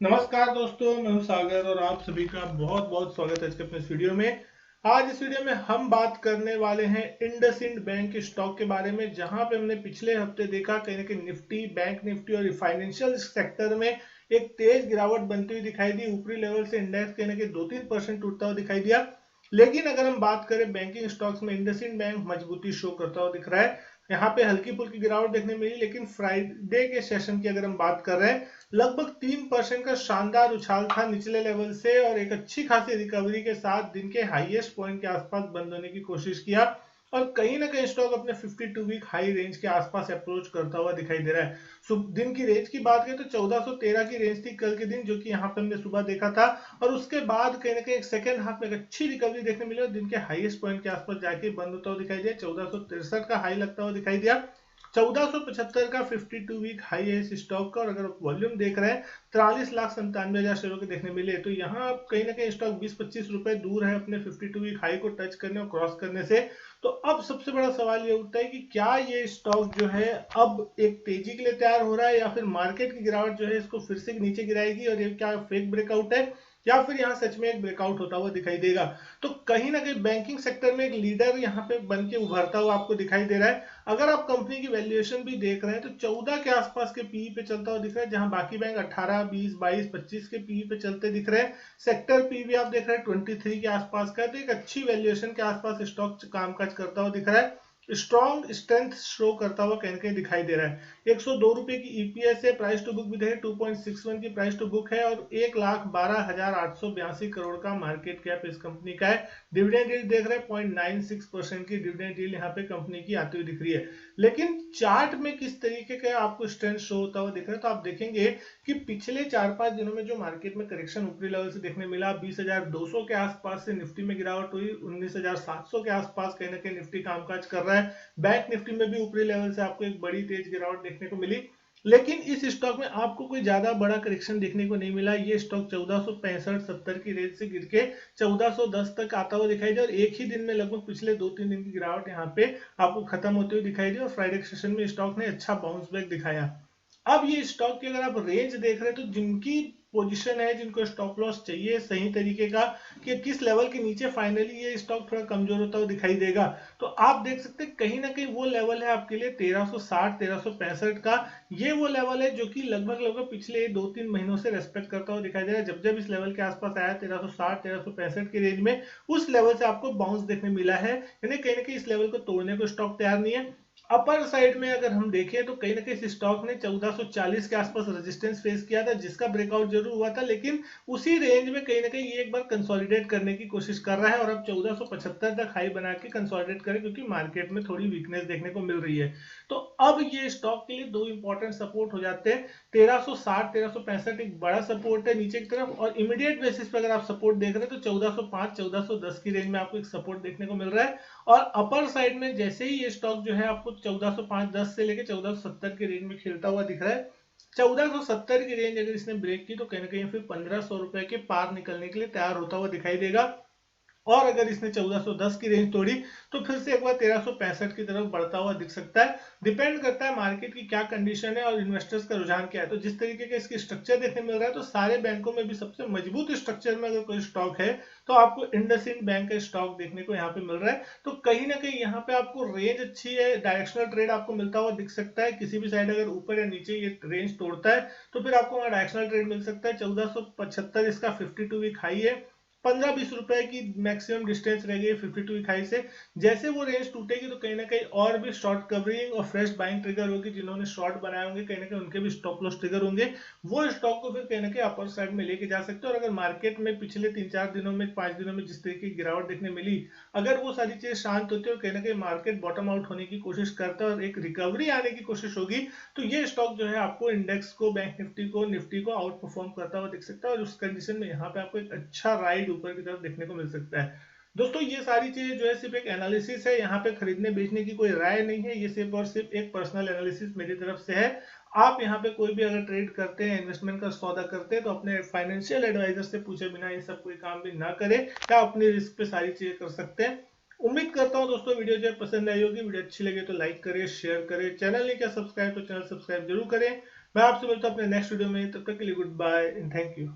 नमस्कार दोस्तों, मैं हूं सागर और आप सभी का बहुत बहुत स्वागत है आज के अपने इस वीडियो में। आज इस वीडियो में हम बात करने वाले हैं इंडसइंड बैंक के स्टॉक के बारे में, जहां पे हमने पिछले हफ्ते देखा कहीं ना कहीं निफ्टी, बैंक निफ्टी और फाइनेंशियल सेक्टर में एक तेज गिरावट बनती हुई दिखाई दी। ऊपरी लेवल से इंडेक्स कहीं ना कहीं 2-3% टूटता हुआ दिखाई दिया। लेकिन अगर हम बात करें बैंकिंग स्टॉक्स में, इंडसइंड बैंक मजबूती शो करता हुआ दिख रहा है। यहाँ पे हल्की फुल्की गिरावट देखने मिली, लेकिन फ्राइडे के सेशन की अगर हम बात कर रहे हैं, लगभग 3% का शानदार उछाल था निचले लेवल से और एक अच्छी खासी रिकवरी के साथ दिन के हाईएस्ट पॉइंट के आसपास बंद होने की कोशिश किया और कहीं ना कहीं स्टॉक अपने 52 वीक हाई रेंज के आसपास अप्रोच करता हुआ दिखाई दे रहा है। दिन की रेंज की बात करें तो 1413 की रेंज थी कल के दिन, जो कि यहाँ पे हमने सुबह देखा था। और उसके बाद कहीं ना कहीं एक सेकेंड हाफ में एक अच्छी रिकवरी देखने मिली और दिन के हाईएस्ट पॉइंट के आसपास जाके बंद होता हुआ दिखाई दिया। 1463 का हाई लगता हुआ दिखाई दिया। 1475 का 52 वीक हाई है इस स्टॉक का। और अगर वॉल्यूम देख रहे हैं 43,97,000 शेयरों के देखने मिले, तो यहाँ कहीं ना कहीं स्टॉक 20-25 रुपए दूर है अपने 52 वीक हाई को टच करने और क्रॉस करने से। तो अब सबसे बड़ा सवाल ये उठता है कि क्या ये स्टॉक जो है अब एक तेजी के लिए तैयार हो रहा है, या फिर मार्केट की गिरावट जो है इसको फिर से नीचे गिराएगी और ये क्या फेक ब्रेकआउट है, या फिर यहाँ सच में एक ब्रेकआउट होता हुआ दिखाई देगा। तो कहीं ना कहीं बैंकिंग सेक्टर में एक लीडर यहाँ पे बन के उभरता हुआ आपको दिखाई दे रहा है। अगर आप कंपनी की वैल्यूएशन भी देख रहे हैं तो 14 के आसपास के पीई पे चलता हुआ दिख रहा है, जहां बाकी बैंक 18, 20, 22, 25 के पीई पे चलते दिख रहे हैं। सेक्टर पी भी आप देख रहे हैं 23 के आसपास का है, तो एक अच्छी वैल्यूएशन के आसपास स्टॉक कामकाज करता हुआ दिख रहा है। स्ट्रॉन्ग स्ट्रेंथ शो करता हुआ कहीं कहीं दिखाई दे रहा है। 102 रुपए की ईपीएस है, प्राइस टू बुक भी देखे 2.61 की प्राइस टू बुक है और 1,12,882 करोड़ का मार्केट कैप इस कंपनी का है। डिविडेंड यील्ड देख रहे हैं 0.96% की डिविडेंड यील्ड यहाँ पे कंपनी की आती हुई दिख रही है। लेकिन चार्ट में किस तरीके का आपको स्ट्रेंथ शो होता हुआ दिख रहा है, तो आप देखेंगे कि पिछले 4-5 दिनों में जो मार्केट में करेक्शन ऊपरी लेवल से देखने मिला, 20,200 के आसपास से निफ्टी में गिरावट हुई, 19,700 के आसपास कहीं ना कहीं निफ्टी कामकाज कर रहा है। बैंक निफ्टी में भी ऊपरी लेवल से आपको एक बड़ी तेज गिरावट देखने को मिली। लेकिन इस स्टॉक में आपको कोई ज्यादा बड़ा करेक्शन देखने को नहीं मिला। ये स्टॉक 1465-70 की रेंज से गिर के 1410 तक आता हुआ दिखाई दिया और एक ही दिन में लगभग पिछले 2-3 दिन की गिरावट यहाँ पे आपको खत्म होते हुए दिखाई दी और फ्राइडे सेशन में स्टॉक ने अच्छा बाउंस बैक दिखाया। अब ये स्टॉक की अगर आप रेंज देख रहे हैं, तो जिनकी पोजीशन है, जिनको स्टॉप लॉस चाहिए सही तरीके का कि किस लेवल के नीचे फाइनली ये स्टॉक थोड़ा कमजोर होता हुआ दिखाई देगा, तो आप देख सकते हैं कहीं ना कहीं वो लेवल है आपके लिए 1360-1365 का। ये वो लेवल है जो कि लगभग लगभग पिछले 2-3 महीनों से रेस्पेक्ट करता हुआ दिखाई दे रहा है। जब जब इस लेवल के आसपास आया 1360-1365 के रेंज में, उस लेवल से आपको बाउंस देखने मिला है, यानी कहीं ना कहीं इस लेवल को तोड़ने को स्टॉक तैयार नहीं है। अपर साइड में अगर हम देखें तो कहीं ना कहीं इस स्टॉक ने 1440 के आसपास रेजिस्टेंस फेस किया था, जिसका ब्रेकआउट जरूर हुआ था, लेकिन उसी रेंज में कहीं ना कहीं ये एक बार कंसोलिडेट करने की कोशिश कर रहा है और अब 1475 तक हाई बना के कंसोलिडेट करे, क्योंकि मार्केट में थोड़ी वीकनेस देखने को मिल रही है। तो अब ये स्टॉक के लिए दो इंपॉर्टेंट सपोर्ट हो जाते हैं। 1360-1365 एक बड़ा सपोर्ट है नीचे की तरफ, और इमीडिएट बेसिस पे अगर आप सपोर्ट देख रहे हैं तो 1405-1410 की रेंज में आपको एक सपोर्ट देखने को मिल रहा है। और अपर साइड में जैसे ही ये स्टॉक जो है आपको 1405-10 से लेकर 1470 की रेंज में खेलता हुआ दिख रहा है। 1470 की रेंज अगर इसने ब्रेक की तो कहीं ना कहीं फिर 1500 रुपए के पार निकलने के लिए तैयार होता हुआ दिखाई देगा। और अगर इसने 1410 की रेंज तोड़ी तो फिर से एक बार 1365 की तरफ बढ़ता हुआ दिख सकता है। डिपेंड करता है मार्केट की क्या कंडीशन है और इन्वेस्टर्स का रुझान क्या है। तो जिस तरीके का इसकी स्ट्रक्चर देखने मिल रहा है, तो सारे बैंकों में भी सबसे मजबूत स्ट्रक्चर में अगर कोई स्टॉक है तो आपको इंडसइंड बैंक का स्टॉक देखने को यहाँ पे मिल रहा है। तो कहीं ना कहीं यहाँ पे आपको रेंज अच्छी है, डायरेक्शनल ट्रेड आपको मिलता हुआ दिख सकता है। किसी भी साइड अगर ऊपर या नीचे ये रेंज तोड़ता है तो फिर आपको वहां डायरेक्शनल ट्रेड मिल सकता है। 1475 इसका 52 वीक हाई है, 15-20 रुपए की मैक्सिमम डिस्टेंस रह गई 52 इकाई से। जैसे वो रेंज टूटेगी तो कहीं ना कहीं और भी शॉर्ट कवरिंग और फ्रेश बाइंग ट्रिगर होगी। जिन्होंने शॉर्ट बनाए होंगे कहीं ना कहीं उनके भी स्टॉप लॉस ट्रिगर होंगे। वो स्टॉक को फिर कहीं ना कहीं अपर साइड में लेके जा सकते हैं। और अगर मार्केट में पिछले 3-4 दिनों में 5 दिनों में जिस तरीके की गिरावट देखने मिली, अगर वो सारी चीजें शांत होती है और कहीं ना कहीं मार्केट बॉटम आउट होने की कोशिश करता है और एक रिकवरी आने की कोशिश होगी, तो ये स्टॉक जो है आपको इंडेक्स को, बैंक निफ्टी को आउट परफॉर्म करता हुआ दिख सकता है। और उस कंडीशन में यहाँ पे आपको एक अच्छा राइड ऊपर की तरफ देखने को मिल सकता है। दोस्तों ये सारी चीजें जो है सिर्फ एक एनालिसिस है, यहाँ पे खरीदने बेचने की कोई राय नहीं है। ये सिर्फ और सिर्फ एक पर्सनल एनालिसिस मेरी तरफ से है। आप यहाँ पे कोई भी अगर ट्रेड करते हैं, इन्वेस्टमेंट का सौदा करते हैं, तो अपने फाइनेंशियल एडवाइजर से पूछे बिना ये सब कोई काम भी ना करें, या अपनी रिस्क पे सारी चीजें कर सकते हैं। उम्मीद करता हूँ दोस्तों वीडियो जो पसंद आई होगी। वीडियो अच्छी लगे तो लाइक करें, शेयर करें। चैनल नहीं किया सब्सक्राइब तो चैनल सब्सक्राइब जरूर करें। मैं आपसे मिलता हूँ अपने नेक्स्ट वीडियो में, तब तक के लिए good bye and thank you.